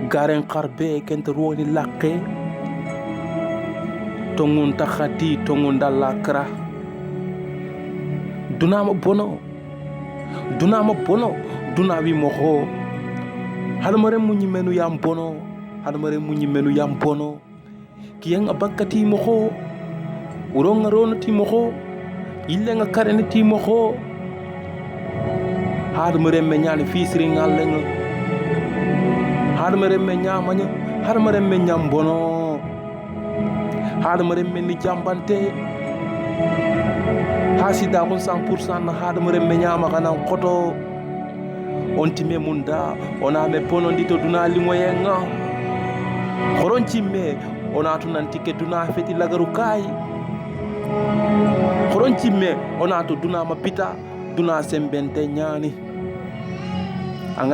garen karbe kente ruoni lakke tongun takhati tongun dalakra dunama bono duna wi moho hadamare munyi menu yam bono hadamare munyi menu yam bono kiyang abakati moho uronga rona ti moho illenga karene ti moho hadamare me nyani fisri ngalenga hadamare me nyamanya hadamare me nyam bono hadamare me ni jambante hasida kun 100% na hadamare me nyama kana koto ontime munda ona me pono ndito duna limoyenga koronchi me ona tunanti ke duna feti lagaru kai koronchi me ona to duna mapita duna sembente nyani